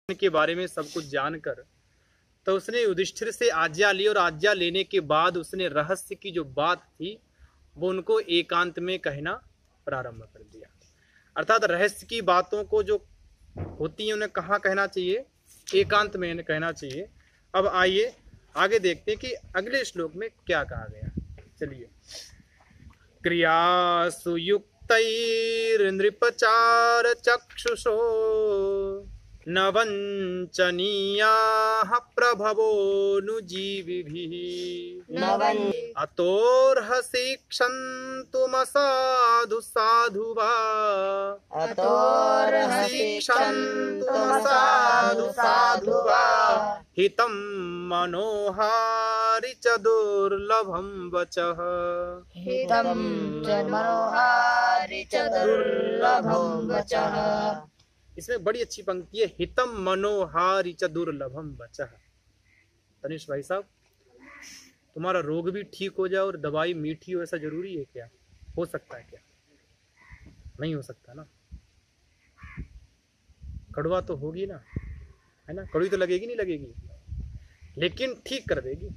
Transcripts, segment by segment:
के बारे में सब कुछ जानकर तो उसने युधिष्ठिर से आज्ञा ली और आज्ञा लेने के बाद उसने रहस्य की जो बात थी वो उनको एकांत में कहना प्रारंभ कर दिया। अर्थात रहस्य की बातों को जो होती है उन्हें कहाँ कहना चाहिए? एकांत में कहना चाहिए। अब आइए आगे देखते हैं कि अगले श्लोक में क्या कहा गया। चलिए, क्रियासु युक्तैर्नृपचार चक्षुषो न वञ्चनीयाः प्रभवोऽनुजीविभिः अतोऽर्हसि क्षन्तुमसाधु साधु वा हितं मनोहारि च दुर्लभं वचः। इसमें बड़ी अच्छी पंक्ति है, हितम मनोहारि च दुर्लभम वचः। तनिष भाई साहब, तुम्हारा रोग भी ठीक हो जाए और दवाई मीठी हो, ऐसा जरूरी है क्या? हो सकता है क्या? नहीं हो सकता ना। कड़वा तो होगी ना, है ना? कड़वी तो लगेगी, नहीं लगेगी, लेकिन ठीक कर देगी।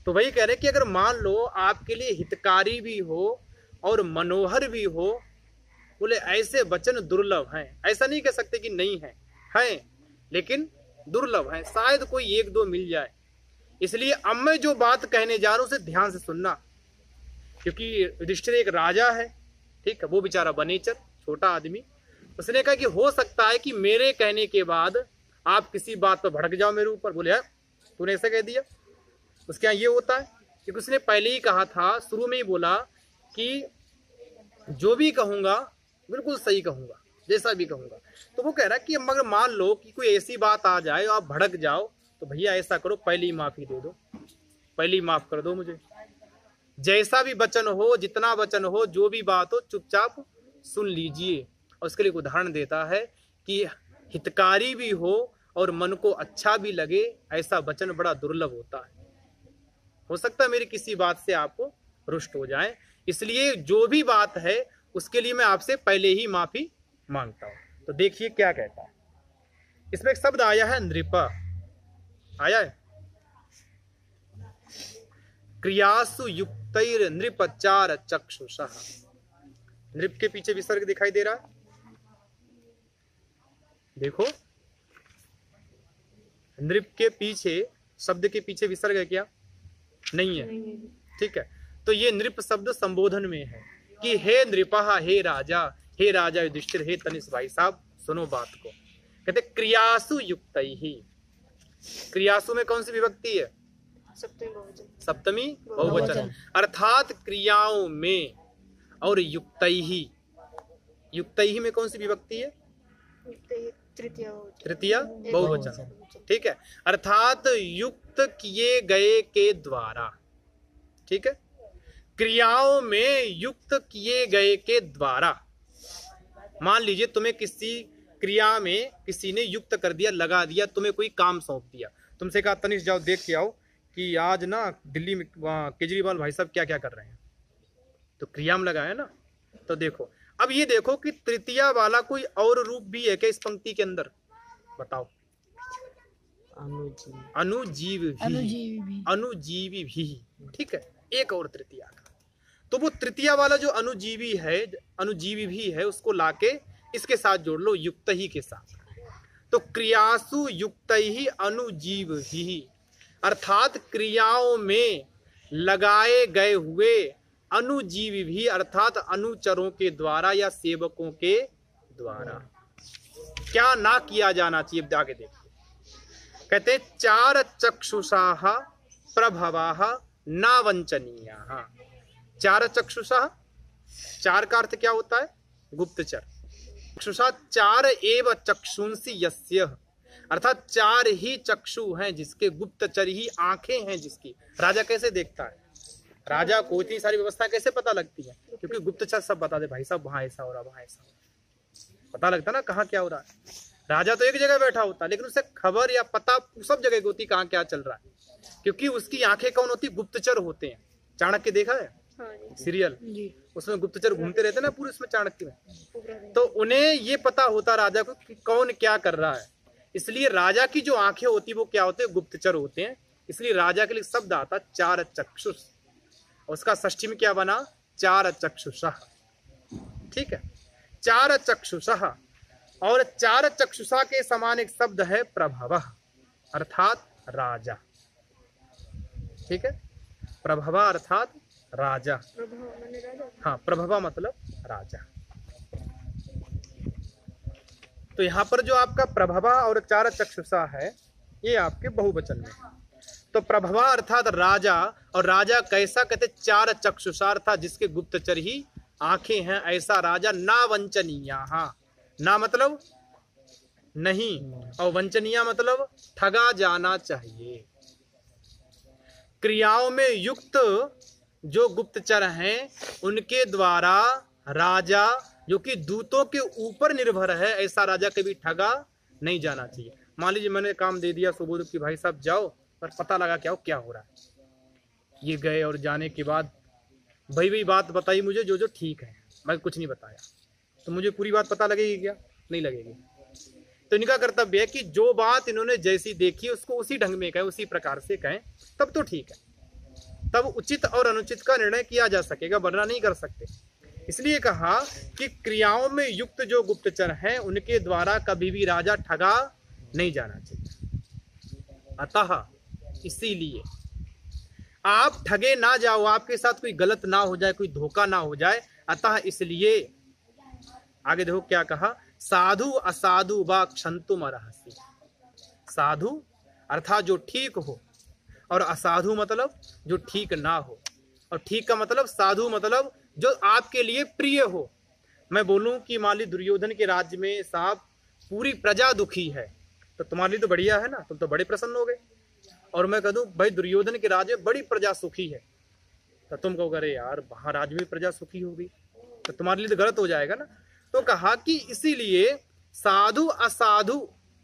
तो वही कह रहे कि अगर मान लो आपके लिए हितकारी भी हो और मनोहर भी हो, बोले ऐसे वचन दुर्लभ हैं। ऐसा नहीं कह सकते कि नहीं है, हैं, लेकिन दुर्लभ हैं, शायद कोई एक दो मिल जाए। इसलिए अब मैं जो बात कहने जा रहा हूं उसे ध्यान से सुनना, क्योंकि युधिष्ठिर एक राजा है, ठीक है, वो बेचारा बनेचर छोटा आदमी। उसने कहा कि हो सकता है कि मेरे कहने के बाद आप किसी बात पर भड़क जाओ मेरे ऊपर। बोले तूने ऐसा कह दिया? उसके यहाँ ये होता है, क्योंकि उसने पहले ही कहा था, शुरू में ही बोला कि जो भी कहूंगा बिल्कुल सही कहूंगा, जैसा भी कहूंगा। तो वो कह रहा है कि मगर मान लो कि कोई ऐसी बात आ जाए और आप भड़क जाओ, तो भैया ऐसा करो, पहले ही माफी दे दो, पहले ही माफ कर दो मुझे। जैसा भी वचन हो, जितना वचन हो, जो भी बात हो, चुपचाप सुन लीजिए। और उसके लिए एक उदाहरण देता है कि हितकारी भी हो और मन को अच्छा भी लगे, ऐसा वचन बड़ा दुर्लभ होता है। हो सकता है मेरी किसी बात से आप रुष्ट हो जाएं, इसलिए जो भी बात है उसके लिए मैं आपसे पहले ही माफी मांगता हूं। तो देखिए क्या कहता है। इसमें एक शब्द आया है नृप, आया है, क्रियासु युक्तैर नृपचार चक्षुषः। नृप के पीछे विसर्ग दिखाई दे रहा है, देखो, नृप के पीछे, शब्द के पीछे विसर्ग है क्या? नहीं है, ठीक है। तो ये नृप शब्द संबोधन में है कि हे नृपः, हे राजा युधिष्ठिर, हे तनिष भाई साहब, सुनो बात को। कहते क्रियासु युक्तैहि। क्रियासु में कौन सी विभक्ति है? सप्तमी बहुवचन। अर्थात क्रियाओं में, और युक्तैहि, युक्तैहि में कौन सी विभक्ति है? तृतीया बहुवचन, ठीक है। अर्थात युक्त किए गए के द्वारा, ठीक है, क्रियाओं में युक्त किए गए के द्वारा। मान लीजिए तुम्हें किसी क्रिया में किसी ने युक्त कर दिया, लगा दिया, तुम्हें कोई काम सौंप दिया, तुमसे कहा तनिष जाओ देख के आओ कि आज ना दिल्ली में केजरीवाल भाई साहब क्या क्या कर रहे हैं। तो क्रिया में लगाया ना। तो देखो, अब ये देखो कि तृतीया वाला कोई और रूप भी है क्या इस पंक्ति के अंदर? बताओ। अनुजीवी भी, ठीक है, एक और तृतीया का। तो वो तृतीया वाला जो अनुजीवी भी है, उसको लाके इसके साथ जोड़ लो, युक्त ही के साथ। तो क्रियासु युक्त ही अनुजीव ही, अर्थात क्रियाओं में लगाए गए हुए अनुजीवी भी, अर्थात अनुचरों के द्वारा या सेवकों के द्वारा क्या ना किया जाना चाहिए। आगे देखिए, कहते चार चक्षुषाः प्रभवाः न वंचनीयाः। चार चक्षुषाः, चार का अर्थ क्या होता है? गुप्तचर। चक्षुषा चार एव चक्षुंसि यस्य, अर्थात चार ही चक्षु हैं जिसके, गुप्तचर ही आंखें हैं जिसकी। राजा कैसे देखता है? राजा को इतनी सारी व्यवस्था कैसे पता लगती है? क्योंकि गुप्तचर सब बता दे, भाई साहब वहां ऐसा हो रहा, वहां ऐसा हो रहा, पता लगता ना कहाँ क्या हो रहा है। राजा तो एक जगह बैठा होता, लेकिन उसे खबर या पता सब जगह होती कहाँ क्या चल रहा है, क्योंकि उसकी आंखें कौन होती? गुप्तचर होते हैं। चाणक्य देखा है? सीरियल, उसमें गुप्तचर घूमते रहते ना पूरे उसमें चाणक्य में, तो उन्हें ये पता होता राजा को कि कौन क्या कर रहा है। इसलिए राजा की जो आंखें होती वो क्या होते हैं, गुप्तचर होते हैं। इसलिए राजा के लिए शब्द आता चार चक्षुष, उसका षष्ठी में क्या बना, चार चक्षुषः। ठीक है, चार चक्षुषः। और चार चक्षुषा के समान एक शब्द है प्रभवः, अर्थात राजा। ठीक है, प्रभवा अर्थात राजा। हाँ, प्रभवा मतलब राजा। तो यहाँ पर जो आपका प्रभवा और चार चक्षुषा है ये आपके बहुवचन में। तो प्रभवा अर्थात राजा, और राजा कैसा कहते, चार चक्षुषा अर्थात जिसके गुप्तचर ही आंखें हैं, ऐसा राजा। ना वंचनीया, ना मतलब नहीं, और वंचनीय मतलब ठगा जाना चाहिए। क्रियाओं में युक्त जो गुप्तचर हैं उनके द्वारा राजा, जो कि दूतों के ऊपर निर्भर है, ऐसा राजा कभी ठगा नहीं जाना चाहिए। मान लीजिए मैंने काम दे दिया सुबोध की भाई साहब जाओ, पर पता लगा क्या हो रहा है। ये गए और जाने के बाद भाई बात बताई मुझे जो जो ठीक है, मैं कुछ नहीं बताया, तो मुझे पूरी बात पता लगेगी क्या, नहीं लगेगी। तो इनका कर्तव्य है कि जो बात इन्होंने जैसी देखी उसको उसी ढंग में कहें, उसी प्रकार से कहें, तब तो ठीक है, तब उचित और अनुचित का निर्णय किया जा सकेगा, वरना नहीं कर सकते। इसलिए कहा कि क्रियाओं में युक्त जो गुप्तचर हैं उनके द्वारा कभी भी राजा ठगा नहीं जाना चाहिए। अतः इसीलिए आप ठगे ना जाओ, आपके साथ कोई गलत ना हो जाए, कोई धोखा ना हो जाए। अतः इसलिए आगे देखो क्या कहा, साधु असाधु वा क्षंतुम अर्हसि। साधु अर्थात जो ठीक हो, और असाधु मतलब जो ठीक ना हो। और ठीक का मतलब, साधु मतलब जो आपके लिए प्रिय हो। मैं बोलूं कि मान ली दुर्योधन के राज्य में साहब पूरी प्रजा दुखी है, तो तुम्हारे लिए तो बढ़िया है ना, तुम तो बड़े प्रसन्न हो गए। और मैं कह दूं भाई दुर्योधन के राज्य में बड़ी प्रजा सुखी है, तो तुम कहोगे अरे यार वहां राज्य में प्रजा सुखी होगी, तो तुम्हारे लिए तो गलत हो जाएगा ना। तो कहा कि इसीलिए साधु असाधु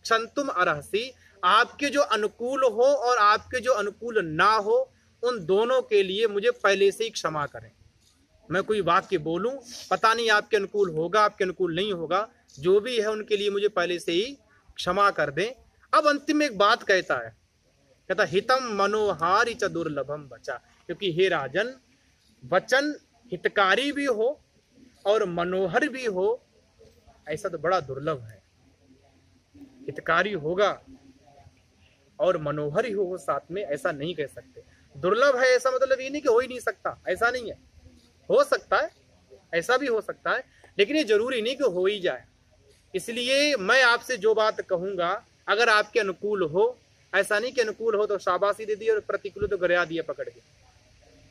क्षंतुम अर्हसि, आपके जो अनुकूल हो और आपके जो अनुकूल ना हो, उन दोनों के लिए मुझे पहले से ही क्षमा करें। मैं कोई वाक्य बोलूं, पता नहीं आपके अनुकूल होगा, आपके अनुकूल नहीं होगा, जो भी है उनके लिए मुझे पहले से ही क्षमा कर दें। अब अंतिम में एक बात कहता है, कहता हितम मनोहारी च दुर्लभम वचा, क्योंकि हे राजन वचन हितकारी भी हो और मनोहर भी हो, ऐसा तो बड़ा दुर्लभ है। हितकारी होगा और मनोहर ही हो साथ में, ऐसा नहीं कह सकते। दुर्लभ है ऐसा मतलब ये नहीं कि हो ही नहीं सकता, ऐसा नहीं है, हो सकता है, ऐसा भी हो सकता है, लेकिन ये जरूरी नहीं कि हो ही जाए। इसलिए मैं आपसे जो बात कहूंगा अगर आपके अनुकूल हो, ऐसा नहीं कि अनुकूल हो तो शाबाशी दे दी और प्रतिकूल तो गिरा दिया पकड़ के,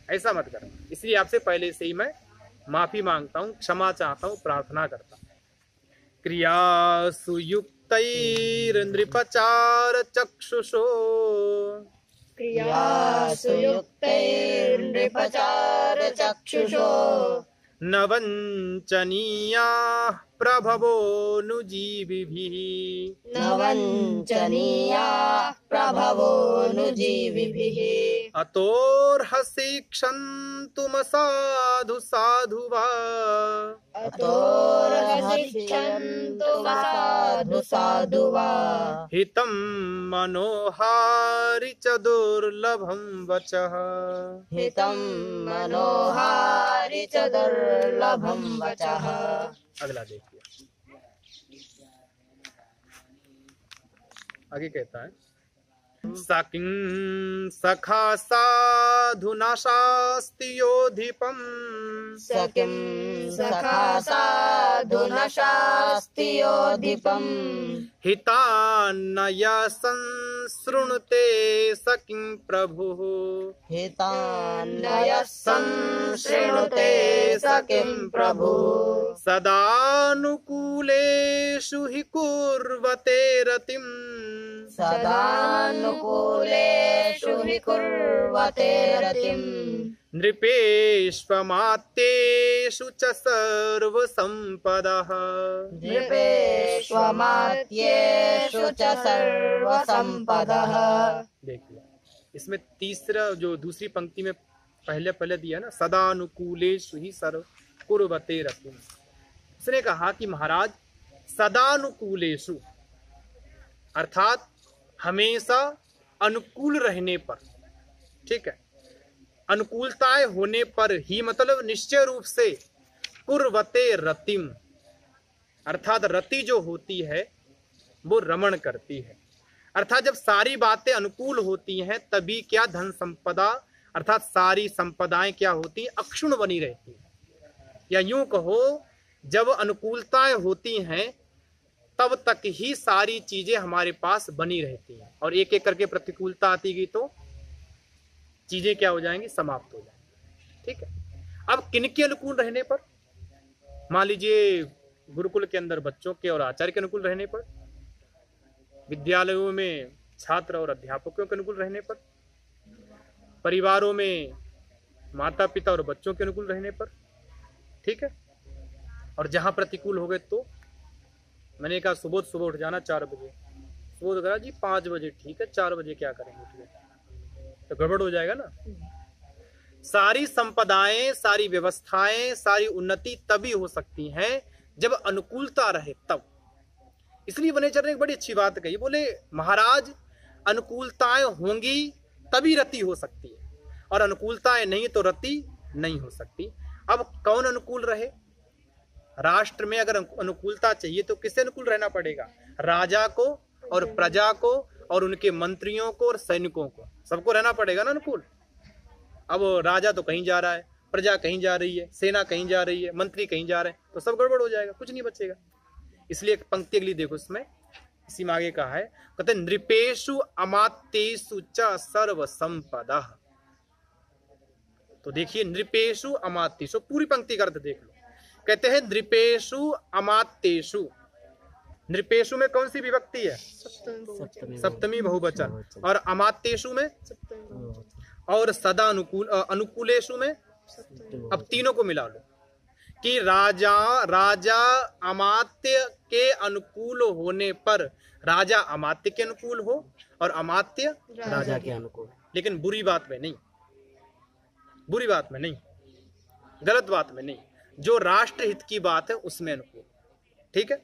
ऐसा मत करना। इसलिए आपसे पहले से ही मैं माफी मांगता हूँ, क्षमा चाहता हूँ, प्रार्थना करता हूँ। क्रियासु युक्तैर्नृपचार चक्षुषो, क्रियासु युक्तैर्नृपचार चक्षुषो, न वञ्चनीयाः प्रभवोऽनुजीविभिः, न वञ्चनीयाः प्रभवोऽनुजीविभिः। अतोऽर्हसि क्षन्तुमसाधु साधु वा, अतोऽर्हसि क्षन्तुमसाधु साधु वा, हितं मनोहारि च दुर्लभं वचः, हितं मनोहारि च दुर्लभं वचः। अगला देखिए, आगे कहता है सकिं सखा साधुना शास्ति योधिपम्, सकिं सखा साधुना शास्ति योधिपम्, हितान्नय संसृणुते सकिं प्रभुः, हितान्नय संसृणुते सकिं प्रभुः। सदानुकूलेषु हि कुर्वते रतिम्, सदानुकूलेषु हि कुर्वते रतिम्, नृपेष्वमात्येषु च सर्वसम्पदः, नृपेष्वमात्येषु च सर्वसम्पदः। देखिए इसमें तीसरा जो दूसरी पंक्ति में पहले दिया ना, सदानुकूलेषु ही सर्व कुर्वते रतिम्, उसने कहा कि महाराज सदानुकूलेषु, अर्थात हमेशा अनुकूल रहने पर, ठीक है, अनुकूलताएं होने पर ही, मतलब निश्चय रूप से कुर्वते रतिम, अर्थात रति जो होती है वो रमण करती है। अर्थात जब सारी बातें अनुकूल होती हैं तभी क्या धन संपदा अर्थात सारी संपदाएं क्या होती हैं, अक्षुण्ण बनी रहती है। या यूं कहो जब अनुकूलताएं होती हैं तब तक ही सारी चीजें हमारे पास बनी रहती हैं, और एक एक करके प्रतिकूलता आती गई तो चीजें क्या हो जाएंगी, समाप्त हो जाएंगी। ठीक है। अब किनके अनुकूल रहने पर, मान लीजिए गुरुकुल के अंदर बच्चों के और आचार्य के अनुकूल रहने पर, विद्यालयों में छात्र और अध्यापकों के अनुकूल रहने पर, परिवारों में माता पिता और बच्चों के अनुकूल रहने पर, ठीक है। और जहां प्रतिकूल हो गए तो मैंने कहा सुबह उठ जाना 4 बजे, सुबह कहा जी 5 बजे, ठीक है 4 बजे क्या करेंगे, तो गड़बड़ हो जाएगा ना। सारी संपदाएं, सारी व्यवस्थाएं, सारी उन्नति तभी हो सकती हैं जब अनुकूलता रहे तब। इसलिए वनेचर ने एक बड़ी अच्छी बात कही, बोले महाराज अनुकूलताएं होंगी तभी रति हो सकती है, और अनुकूलताएं नहीं तो रति नहीं हो सकती। अब कौन अनुकूल रहे, राष्ट्र में अगर अनुकूलता चाहिए तो किससे अनुकूल रहना पड़ेगा, राजा को और प्रजा को और उनके मंत्रियों को और सैनिकों को, सबको रहना पड़ेगा ना अनुकूल। अब राजा तो कहीं जा रहा है, प्रजा कहीं जा रही है, सेना कहीं जा रही है, मंत्री कहीं जा रहे हैं, तो सब गड़बड़ हो जाएगा, कुछ नहीं बचेगा। इसलिए एक पंक्ति अगली देखो, इसमें इसी में आगे कहा है, कहते नृपेषु अमात्येषु च सर्व संपदा। तो देखिए नृपेषु अमात्येषु, पूरी पंक्ति का अर्थ देख लो। कहते हैं नृपेषु अमात्येषु, नृपेषु में कौन सी विभक्ति है, सप्तमी बहुवचन, और अमात्येषु में, और सदा अनुकूल अनुकूलेषु में, अब तीनों को मिला लो कि राजा अमात्य के अनुकूल होने पर राजा अमात्य के अनुकूल हो और अमात्य राजा के अनुकूल। लेकिन बुरी बात में नहीं, बुरी बात में नहीं, गलत बात में नहीं, जो राष्ट्र हित की बात है उसमें अनुकूल। ठीक है।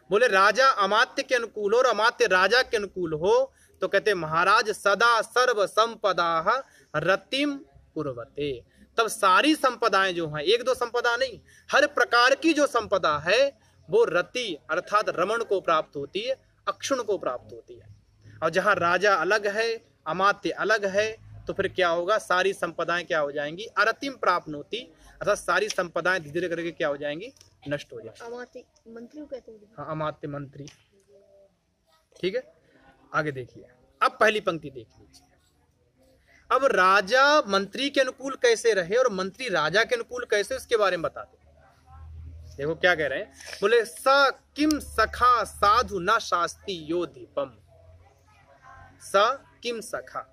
बोले राजा अमात्य के अनुकूल हो और अमात्य राजा के अनुकूल हो तो कहते महाराज सदा सर्व संपदा रतिम कुर्वते, तब सारी संपदाएं जो हैं, एक दो संपदा नहीं, हर प्रकार की जो संपदा है वो रति अर्थात रमण को प्राप्त होती है, अक्षुण को प्राप्त होती है। और जहां राजा अलग है, अमात्य अलग है, तो फिर क्या होगा, सारी संपदाएं क्या हो जाएंगी, अरतिम प्राप्त होती, अर्थात सारी संपदाएं धीरे धीरे करके क्या हो जाएंगी, नष्ट हो जाएंगी। अमात्य मंत्री कहते हैं। हाँ, अमात्य मंत्री। ठीक है, आगे देखिए, अब पहली पंक्ति देख लीजिए। अब राजा मंत्री के अनुकूल कैसे रहे और मंत्री राजा के अनुकूल कैसे, उसके बारे में बताते हैं। देखो क्या कह रहे हैं, बोले स किम सखा साधु न शास्ति यो दीपम। स किम सखा,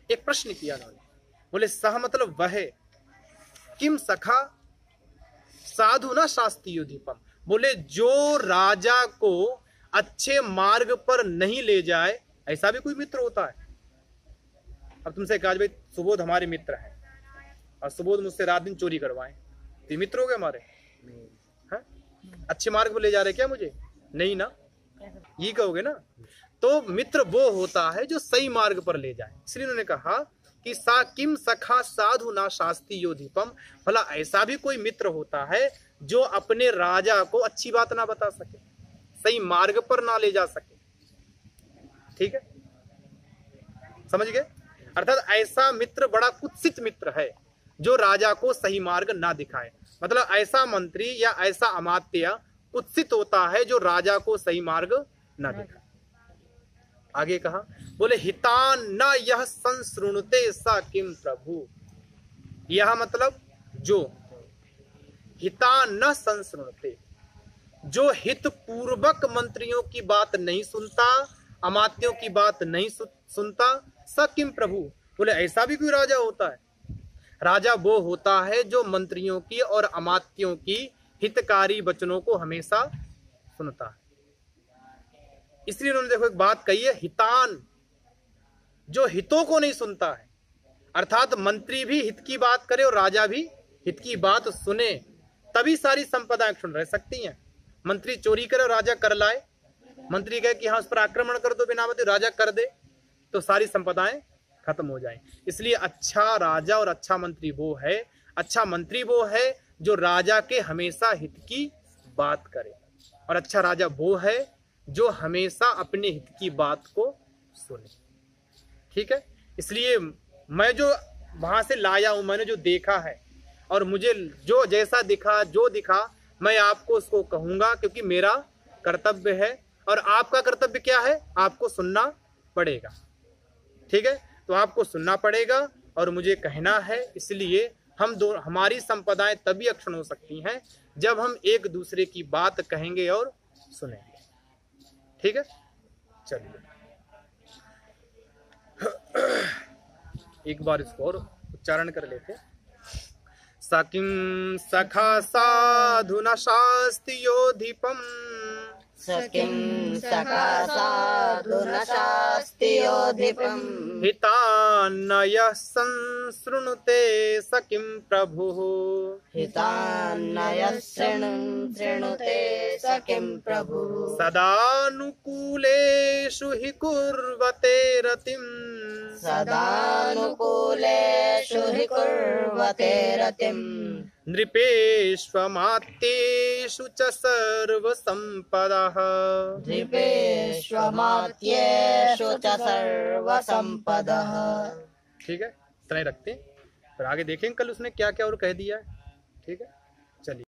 एक प्रश्न किया उन्होंने, बोले सह मतलब वह, किम सखा साधु न शास्ति यो दीपम, बोले जो राजा को अच्छे मार्ग पर नहीं ले जाए, ऐसा भी कोई मित्र होता है। अब तुमसे कहा भाई सुबोध हमारे मित्र हैं और सुबोध मुझसे रात दिन चोरी करवाएं, तो मित्र हो गए हमारे? हाँ? अच्छे मार्ग पर ले जा रहे क्या मुझे? नहीं ना, ये कहोगे ना। तो मित्र वो होता है जो सही मार्ग पर ले जाए। इसलिए उन्होंने कहा कि सा किम सखा साधु ना शास्ति यो दीपम, भला ऐसा भी कोई मित्र होता है जो अपने राजा को अच्छी बात ना बता सके, सही मार्ग पर ना ले जा सके। ठीक है, समझ गए? अर्थात ऐसा मित्र बड़ा कुत्सित मित्र है जो राजा को सही मार्ग ना दिखाए। मतलब ऐसा मंत्री या ऐसा अमात्य कुत्सित होता है जो राजा को सही मार्ग ना दिखाए। आगे कहा, बोले हितान न यह संसृणुते सा किम प्रभु। यह मतलब जो, हितान न संसृणुते, जो हित पूर्वक मंत्रियों की बात नहीं सुनता, अमात्यों की बात नहीं सुनता, स किम प्रभु, बोले ऐसा भी कोई राजा होता है? राजा वो होता है जो मंत्रियों की और अमात्यों की हितकारी वचनों को हमेशा सुनता है। इसलिए उन्होंने देखो एक बात कही है, हितान, जो हितों को नहीं सुनता है, अर्थात मंत्री भी हित की बात करे और राजा भी हित की बात सुने, तभी सारी संपदाएं क्षुण्ण रह सकती हैं। मंत्री चोरी करे और राजा कर लाए मंत्री कहे कि हाँ उस पर आक्रमण कर दो बिना मत राजा कर दे, तो सारी संपदाएं खत्म हो जाएं। इसलिए अच्छा राजा और अच्छा मंत्री वो है, अच्छा मंत्री वो है जो राजा के हमेशा हित की बात करे, और अच्छा राजा वो है जो हमेशा अपने हित की बात को सुने। ठीक है, इसलिए मैं जो वहां से लाया हूं, मैंने जो देखा है और मुझे जो जैसा दिखा जो दिखा मैं आपको उसको कहूंगा, क्योंकि मेरा कर्तव्य है और आपका कर्तव्य क्या है, आपको सुनना पड़ेगा। ठीक है, तो आपको सुनना पड़ेगा और मुझे कहना है। इसलिए हमारी संपदाएं तभी अक्षुण्ण हो सकती हैं जब हम एक दूसरे की बात कहेंगे और सुनेंगे। ठीक है, चलिए एक बार इसको और उच्चारण कर लेते। सकिं सखा साधुना शास्ति योधिपम, सकिं सखा साधुना शास्ति योधिपम्, हितान्नयः संसृणुते सकिं प्रभुः, हितान्नयः शृणुते सकिं प्रभुः, सदानुकूलेषु हि कुर्वते रतिम्, सदानुकूलेषु हि कुर्वते रतिम्, नृपेष्वमात्येषु च सर्वसम्पदः, नृपेष्वमात्येषु च सर्वसम्पदः। ठीक है, इतना ही रखते हैं, फिर आगे देखेंगे कल उसने क्या क्या और कह दिया है। ठीक है, चलिए।